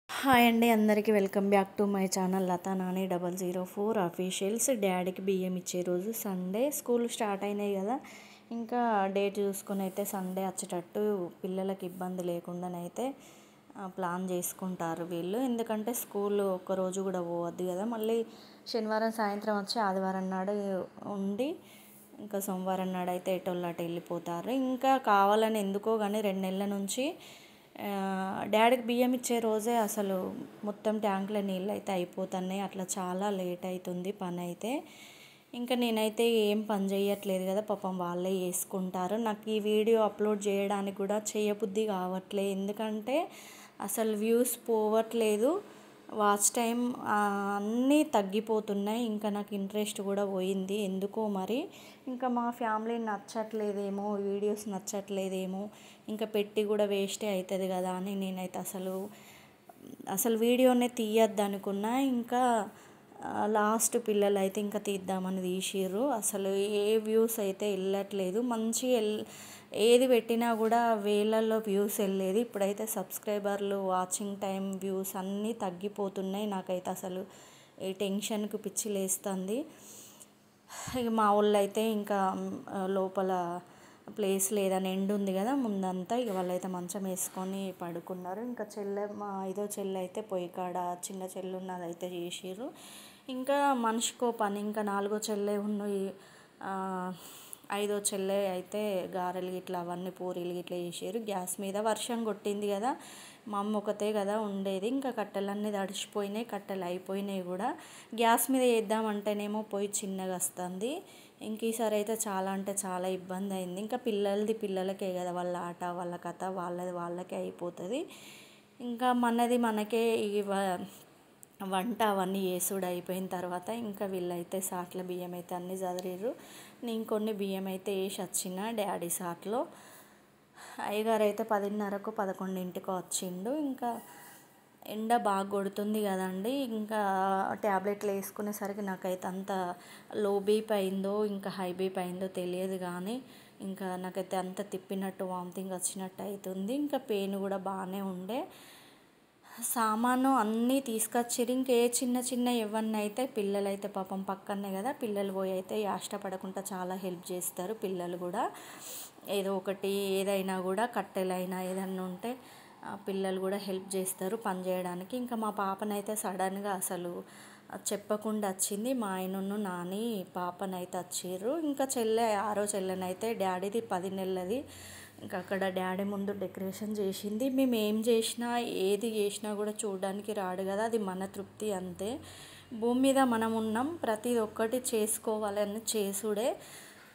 Hi అండి, అందరికీ welcome back to my channel Latha Nani 004 officials. డాడీకి బియ్యం ఇచ్చే రోజు సండే. స్కూల్ స్టార్ట్ అయినాయి కదా, ఇంకా డేట్ చూసుకొని అయితే సండే వచ్చేటట్టు పిల్లలకి ఇబ్బంది లేకుండానైతే ప్లాన్ చేసుకుంటారు వీళ్ళు. ఎందుకంటే స్కూల్ ఒక్కరోజు కూడా పోవద్దు కదా, మళ్ళీ శనివారం సాయంత్రం వచ్చి ఆదివారం నాడు ఉండి ఇంకా సోమవారం నాడు అయితే ఎటోళ్ళు అటు వెళ్ళిపోతారు. ఇంకా కావాలని ఎందుకో కానీ 2 నెలల నుంచి డాడీకి బియ్యం ఇచ్చే రోజే అసలు మొత్తం ట్యాంకులో నీళ్ళు అయితే అయిపోతున్నాయి. అట్లా చాలా లేట్ అవుతుంది పని అయితే. ఇంకా నేనైతే ఏం పని చేయట్లేదు కదా, పాపం వాళ్ళే చేసుకుంటారు. నాకు ఈ వీడియో అప్లోడ్ చేయడానికి కూడా చేయబుద్ధి కావట్లేదు, ఎందుకంటే అసలు వ్యూస్ పోవట్లేదు, వాచ్ టైం అన్నీ తగ్గిపోతున్నాయి. ఇంకా నాకు ఇంట్రెస్ట్ కూడా పోయింది ఎందుకో మరి. ఇంకా మా ఫ్యామిలీ నచ్చట్లేదేమో, వీడియోస్ నచ్చట్లేదేమో, ఇంకా పెట్టి కూడా వేస్టే అవుతుంది కదా అని నేనైతే అసలు వీడియోనే తీయద్దు అనుకున్నా. ఇంకా లాస్ట్ పిల్లలు అయితే ఇంకా తీద్దామని తీసిర్రు. అసలు ఏ వ్యూస్ అయితే వెళ్ళట్లేదు, మంచి ఏది పెట్టినా కూడా వేలల్లో వ్యూస్ వెళ్ళేది. ఇప్పుడైతే సబ్స్క్రైబర్లు, వాచింగ్ టైం, వ్యూస్ అన్నీ తగ్గిపోతున్నాయి. నాకైతే అసలు ఈ టెన్షన్కి పిచ్చి లేస్తుంది. ఇక మా వాళ్ళు అయితే ఇంకా లోపల ప్లేస్ లేదని ఎండు ఉంది కదా ముందంతా, ఇక వాళ్ళైతే మంచం వేసుకొని పడుకున్నారు. ఇంకా మా 5వ చెల్లె అయితే పొయ్యి కాడ చిన్న చెల్లి ఉన్నదైతే చేసిర్రు. ఇంకా మనిషికో పని. ఇంకా 4వ చెల్లె ఉన్నాయి, 5వ చెల్లె అయితే గారెలు గిట్లా అవన్నీ పూరీలు గిట్లా చేసారు. గ్యాస్ మీద వర్షం కొట్టింది కదా, మా అమ్మ ఒకతే కదా ఉండేది. ఇంకా కట్టెలన్నీ తడిసిపోయినాయి, కట్టెలు అయిపోయినాయి కూడా. గ్యాస్ మీద వేద్దామంటేనేమో పొయ్యి చిన్నగా వస్తుంది. ఇంక ఈసారి అయితే చాలా అంటే చాలా ఇబ్బంది అయింది. ఇంకా పిల్లలకే కదా, వాళ్ళ ఆట వాళ్ళ కథ వాళ్ళది వాళ్ళకే అయిపోతుంది. ఇంకా మనకే ఈ వంట అవన్నీ చేసుడు అయిపోయిన తర్వాత ఇంకా వీళ్ళైతే సాట్ల బియ్యం అయితే అన్నీ చదిరిర్రు. నేను కొన్ని బియ్యం అయితే వేసి వచ్చిన డాడీ సాట్లో. అయ్యగారు అయితే 10:30కో 11కో వచ్చిండు. ఇంకా ఎండ బాగా కొడుతుంది కదండి, ఇంకా ట్యాబ్లెట్లు వేసుకునేసరికి నాకైతే అంత లో బీపీ అయిందో ఇంకా హై బీపీ అయిందో తెలియదు, కానీ ఇంకా నాకైతే అంత తిప్పినట్టు వామిటింగ్ వచ్చినట్టు అవుతుంది. ఇంకా పెయిన్ కూడా బాగానే ఉండే. సామాను అన్నీ తీసుకొచ్చిర్రు. ఇంకే చిన్న ఇవన్నీ అయితే పిల్లలు అయితే పాపం పక్కనే కదా, పిల్లలు పోయి అయితే ఇష్టపడకుండా చాలా హెల్ప్ చేస్తారు పిల్లలు కూడా. ఏదో ఒకటి ఏదైనా కూడా కట్టెలైనా ఏదన్నా ఉంటే పిల్లలు కూడా హెల్ప్ చేస్తారు పని చేయడానికి. ఇంకా మా పాపనైతే సడన్గా అసలు చెప్పకుండా వచ్చింది. మా ఆయనను నాని పాపనైతే వచ్చిర్రు. ఇంకా 6వ చెల్లెనైతే డాడీది 10 నెలలది. ఇంకా అక్కడ డాడీ ముందు డెకరేషన్ చేసింది. మేము ఏది చేసినా కూడా చూడడానికి రాడు కదా, అది మన తృప్తి అంతే. భూమి మీద మనం ఉన్నాం, ప్రతి ఒక్కటి చేసుకోవాలని చేసుడే.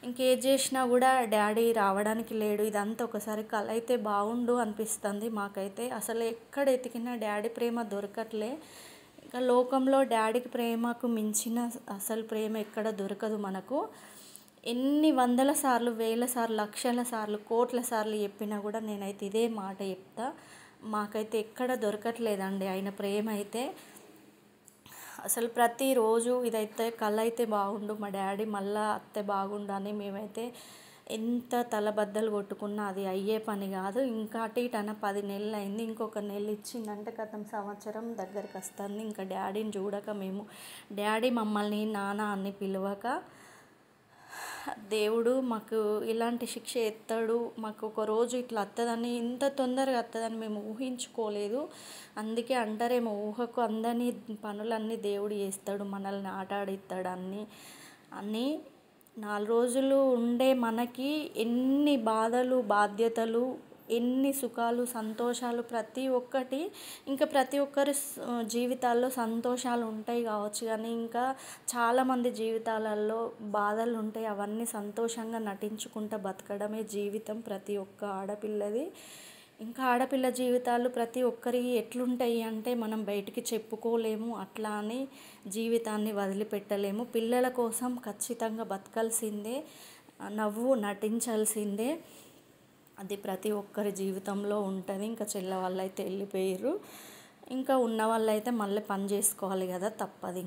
ఇంకేది చేసినా కూడా డాడీ రావడానికి లేడు. ఇదంతా ఒకసారి కల అయితే బాగుండు అనిపిస్తుంది మాకైతే. అసలు ఎక్కడ ఎతికినా డాడీ ప్రేమ దొరకట్లే. ఇంకా లోకంలో డాడీకి ప్రేమకు మించిన అసలు ప్రేమ ఎక్కడ దొరకదు మనకు. ఎన్ని వందల సార్లు, వేల సార్లు, లక్షల సార్లు, కోట్ల సార్లు చెప్పినా కూడా నేనైతే ఇదే మాట చెప్తా, మాకైతే ఎక్కడ దొరకట్లేదండి ఆయన ప్రేమ అయితే. అసలు ప్రతిరోజు ఇదైతే కళ అయితే బాగుండు, మా డాడీ మళ్ళా అత్తే బాగుండు అని మేమైతే ఎంత తలబద్దలు కొట్టుకున్నా అది అయ్యే పని కాదు. ఇంకా అటు ఇటు 10 నెలలు అయింది, ఇంకొక నెల ఇచ్చిందంటే సంవత్సరం దగ్గరికి వస్తుంది. ఇంకా డాడీని చూడక మేము, డాడీ మమ్మల్ని నాన్న అని పిలవక, దేవుడు మాకు ఇలాంటి శిక్ష ఎత్తాడు, మాకు ఒక రోజు ఇట్లా వస్తుందని, ఇంత తొందరగా వస్తుందని మేము ఊహించుకోలేదు. అందుకే అంటారేమో, ఊహకు అందని పనులన్నీ దేవుడు చేస్తాడు, మనల్ని ఆడిస్తాడు అని. 4 రోజులు ఉండే మనకి ఎన్ని బాధలు, బాధ్యతలు, ఎన్ని సుఖాలు, సంతోషాలు, ప్రతి ఒక్కటి. ఇంకా ప్రతి ఒక్కరి జీవితాల్లో సంతోషాలు ఉంటాయి కావచ్చు, కానీ ఇంకా చాలామంది జీవితాలలో బాధలు ఉంటాయి. అవన్నీ సంతోషంగా నటించుకుంటూ బతకడమే జీవితం ప్రతి ఒక్క ఆడపిల్లది. ఇంకా ఆడపిల్ల జీవితాలు ప్రతి ఒక్కరి ఎట్లుంటాయి అంటే మనం బయటికి చెప్పుకోలేము, అట్లా అని జీవితాన్ని వదిలిపెట్టలేము. పిల్లల కోసం ఖచ్చితంగా బతకాల్సిందే, నటించాల్సిందే. అది ప్రతి ఒక్కరి జీవితంలో ఉంటుంది. ఇంకా చెల్లె వాళ్ళు అయితే వెళ్ళిపోయారు. ఇంకా ఉన్న వాళ్ళు అయితే మళ్ళీ పని చేసుకోవాలి కదా, తప్పదు.